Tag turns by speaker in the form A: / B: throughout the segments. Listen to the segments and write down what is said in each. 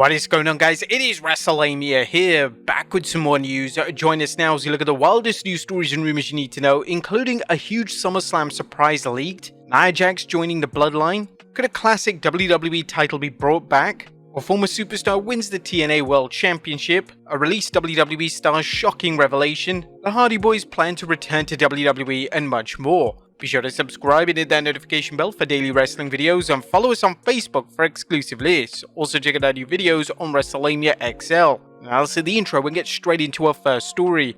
A: What is going on, guys? It is Wrestlelamia here, back with some more news. Join us now as we look at the wildest news stories and rumors you need to know, including a huge SummerSlam surprise leaked, Nia Jax joining the Bloodline, could a classic WWE title be brought back, a former superstar wins the TNA World Championship, a released WWE star's shocking revelation, the Hardy Boyz plan to return to WWE, and much more. Be sure to subscribe and hit that notification bell for daily wrestling videos, and follow us on Facebook for exclusive lists. Also check out our new videos on Wrestlelamia XL. Now let's hit the intro and get straight into our first story.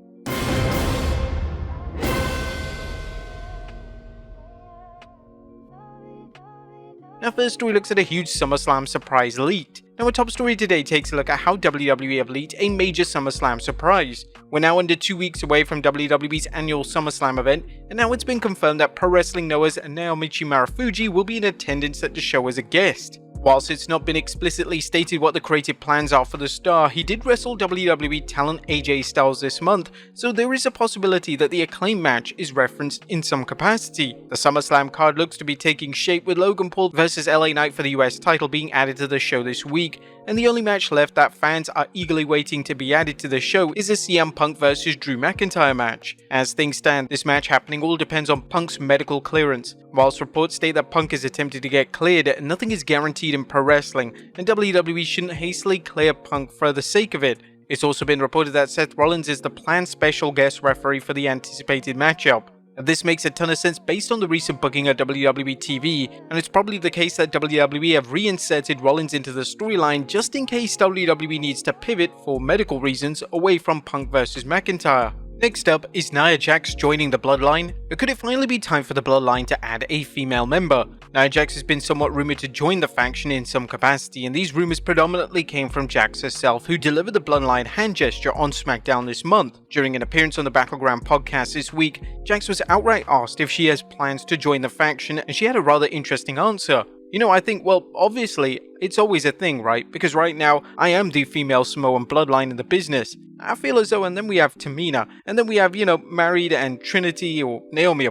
A: Our first story looks at a huge SummerSlam surprise leaked. Now our top story today takes a look at how WWE have leaked a major SummerSlam surprise. We're now under 2 weeks away from WWE's annual SummerSlam event, and now it's been confirmed that Pro Wrestling Noah's Naomichi Marufuji will be in attendance at the show as a guest. Whilst it's not been explicitly stated what the creative plans are for the star, he did wrestle WWE talent AJ Styles this month, so there is a possibility that the Acclaim match is referenced in some capacity. The SummerSlam card looks to be taking shape, with Logan Paul vs LA Knight for the US title being added to the show this week, and the only match left that fans are eagerly waiting to be added to the show is a CM Punk vs Drew McIntyre match. As things stand, this match happening all depends on Punk's medical clearance. Whilst reports state that Punk is attempting to get cleared, nothing is guaranteed in pro wrestling, and WWE shouldn't hastily clear Punk for the sake of it. It's also been reported that Seth Rollins is the planned special guest referee for the anticipated matchup. This makes a ton of sense based on the recent booking at WWE TV, and it's probably the case that WWE have reinserted Rollins into the storyline just in case WWE needs to pivot for medical reasons away from Punk vs McIntyre. Next up is Nia Jax joining the Bloodline. Could it finally be time for the Bloodline to add a female member? Nia Jax has been somewhat rumored to join the faction in some capacity, and these rumors predominantly came from Jax herself, who delivered the Bloodline hand gesture on SmackDown this month. During an appearance on the Battleground podcast this week, Jax was outright asked if she has plans to join the faction, and she had a rather interesting answer. I think, well, obviously, it's always a thing, right? Because right now, I am the female Samoan bloodline in the business. I feel as though, and then we have Tamina, and then we have, Married and Trinity, or Naomi,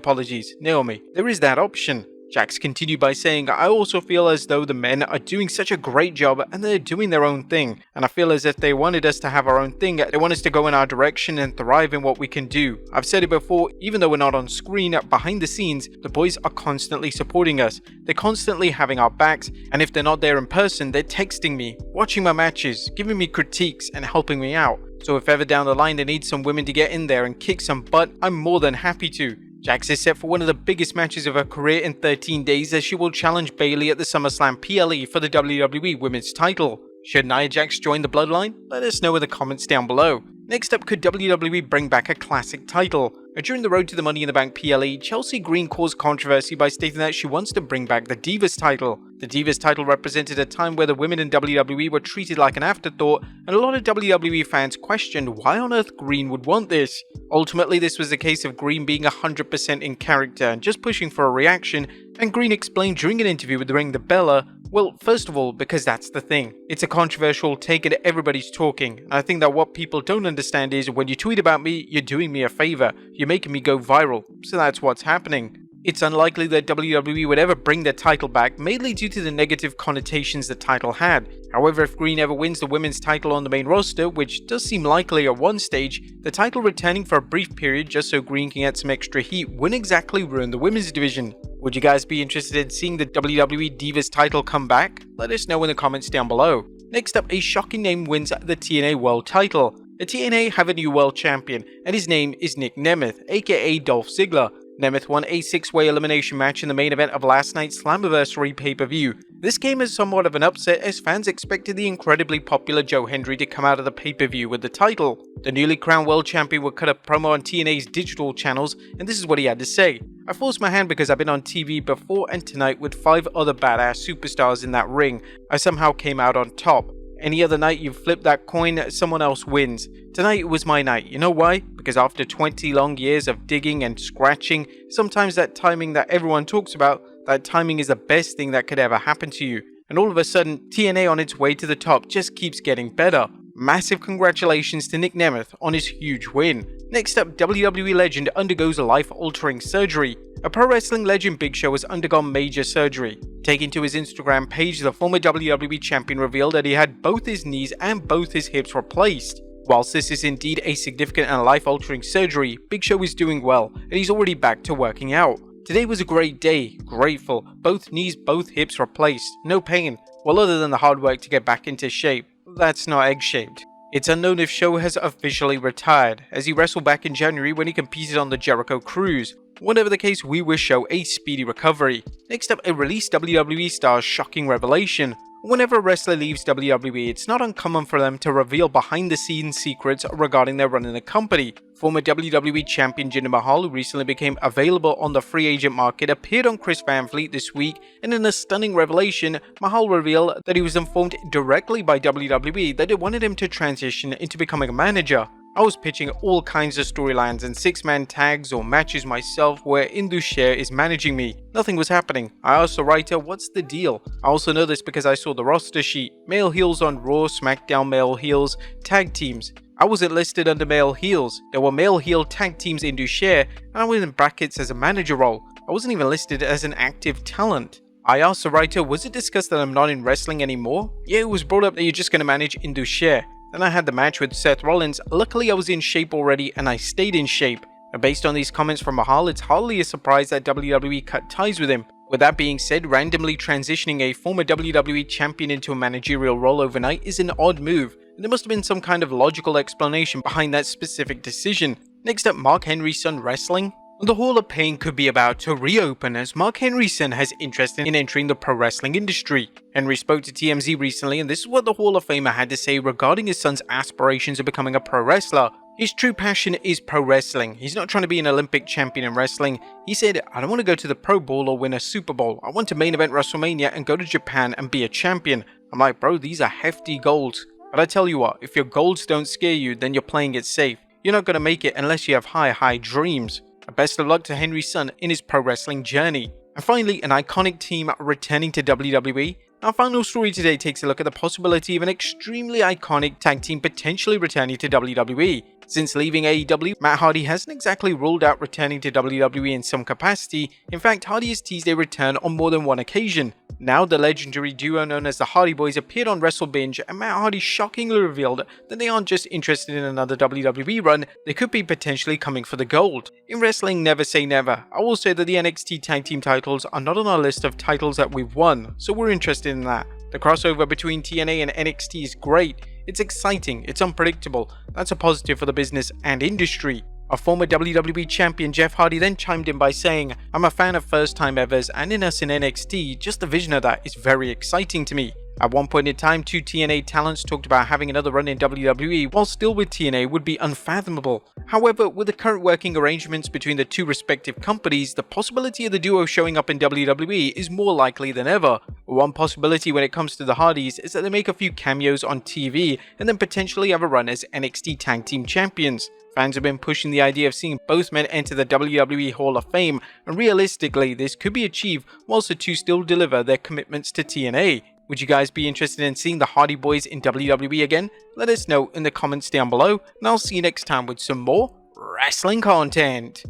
A: Naomi. There is that option. Jax continued by saying, I also feel as though the men are doing such a great job and they're doing their own thing. And I feel as if they wanted us to have our own thing. They want us to go in our direction and thrive in what we can do. I've said it before, even though we're not on screen, behind the scenes, the boys are constantly supporting us. They're constantly having our backs, and if they're not there in person, they're texting me, watching my matches, giving me critiques and helping me out. So if ever down the line they need some women to get in there and kick some butt, I'm more than happy to. Jax is set for one of the biggest matches of her career in 13 days, as she will challenge Bayley at the SummerSlam PLE for the WWE Women's title. Should Nia Jax join the Bloodline? Let us know in the comments down below. Next up, could WWE bring back a classic title? During the Road to the Money in the Bank PLE, Chelsea Green caused controversy by stating that she wants to bring back the Divas title. The Divas title represented a time where the women in WWE were treated like an afterthought, and a lot of WWE fans questioned why on earth Green would want this. Ultimately, this was a case of Green being 100% in character and just pushing for a reaction, and Green explained during an interview with Ring the Bella, well, first of all, because that's the thing. It's a controversial take and everybody's talking, and I think that what people don't understand is when you tweet about me, you're doing me a favor. You're making me go viral, so that's what's happening. It's unlikely that WWE would ever bring their title back, mainly due to the negative connotations the title had. However, if Green ever wins the women's title on the main roster, which does seem likely at one stage, the title returning for a brief period just so Green can get some extra heat wouldn't exactly ruin the women's division. Would you guys be interested in seeing the WWE Divas title come back? Let us know in the comments down below. Next up, a shocking name wins the TNA World title. The TNA have a new world champion, and his name is Nick Nemeth, aka Dolph Ziggler. Nemeth won a 6-way elimination match in the main event of last night's Slammiversary pay-per-view. This came as somewhat of an upset, as fans expected the incredibly popular Joe Hendry to come out of the pay-per-view with the title. The newly crowned world champion would cut a promo on TNA's digital channels, and this is what he had to say. I forced my hand because I've been on TV before and tonight with 5 other badass superstars in that ring. I somehow came out on top. Any other night you flip that coin, someone else wins. Tonight was my night. You know why? Because after 20 long years of digging and scratching, sometimes that timing that everyone talks about, that timing is the best thing that could ever happen to you. And all of a sudden, TNA on its way to the top just keeps getting better. Massive congratulations to Nick Nemeth on his huge win. Next up, WWE legend undergoes a life-altering surgery. A pro wrestling legend Big Show has undergone major surgery. Taking to his Instagram page, the former WWE champion revealed that he had both his knees and both his hips replaced. Whilst this is indeed a significant and life-altering surgery, Big Show is doing well, and he's already back to working out. Today was a great day, grateful, both knees, both hips replaced, no pain, well other than the hard work to get back into shape. That's not egg-shaped. It's unknown if Show has officially retired, as he wrestled back in January when he competed on the Jericho Cruise. Whatever the case, we wish Show a speedy recovery. Next up, a released WWE star's shocking revelation. Whenever a wrestler leaves WWE, it's not uncommon for them to reveal behind-the-scenes secrets regarding their run in the company. Former WWE champion Jinder Mahal, who recently became available on the free agent market, appeared on Chris Van Vliet this week, and in a stunning revelation, Mahal revealed that he was informed directly by WWE that they wanted him to transition into becoming a manager. I was pitching all kinds of storylines and six-man tags or matches myself where Indus is managing me. Nothing was happening. I asked the writer, what's the deal? I also know this because I saw the roster sheet. Male heels on Raw, SmackDown male heels, tag teams. I wasn't listed under male heels. There were male heel tag teams in Dushare, and I was in brackets as a manager role. I wasn't even listed as an active talent. I asked the writer, was it discussed that I'm not in wrestling anymore? Yeah, it was brought up that you're just going to manage in Dushare. Then I had the match with Seth Rollins. Luckily I was in shape already and I stayed in shape. And based on these comments from Mahal, it's hardly a surprise that WWE cut ties with him. With that being said, randomly transitioning a former WWE champion into a managerial role overnight is an odd move, and there must have been some kind of logical explanation behind that specific decision. Next up, Mark Henry's son wrestling. The Hall of Pain could be about to reopen as Mark Henry's son has interest in entering the pro wrestling industry. Henry spoke to TMZ recently, and this is what the Hall of Famer had to say regarding his son's aspirations of becoming a pro wrestler. His true passion is pro wrestling. He's not trying to be an Olympic champion in wrestling. He said, I don't want to go to the Pro Bowl or win a Super Bowl. I want to main event Wrestlemania and go to Japan and be a champion. I'm like, bro, these are hefty goals. But I tell you what, if your goals don't scare you, then you're playing it safe. You're not going to make it unless you have high dreams. Best of luck to Henry's son in his pro wrestling journey. And finally, an iconic team returning to WWE. Our final story today takes a look at the possibility of an extremely iconic tag team potentially returning to WWE. Since leaving AEW, Matt Hardy hasn't exactly ruled out returning to WWE in some capacity. In fact, Hardy has teased a return on more than one occasion. Now, the legendary duo known as the Hardy Boyz appeared on WrestleBinge, and Matt Hardy shockingly revealed that they aren't just interested in another WWE run, they could be potentially coming for the gold. In wrestling, never say never. I will say that the NXT tag team titles are not on our list of titles that we've won, so we're interested in that. The crossover between TNA and NXT is great. It's exciting, it's unpredictable. That's a positive for the business and industry. Our former WWE champion Jeff Hardy then chimed in by saying, I'm a fan of first time evers and in us in NXT, just the vision of that is very exciting to me. At one point in time, two TNA talents talked about having another run in WWE while still with TNA would be unfathomable. However, with the current working arrangements between the two respective companies, the possibility of the duo showing up in WWE is more likely than ever. One possibility when it comes to the Hardys is that they make a few cameos on TV and then potentially have a run as NXT Tag Team Champions. Fans have been pushing the idea of seeing both men enter the WWE Hall of Fame, and realistically this could be achieved whilst the two still deliver their commitments to TNA. Would you guys be interested in seeing the Hardy Boyz in WWE again? Let us know in the comments down below, and I'll see you next time with some more wrestling content.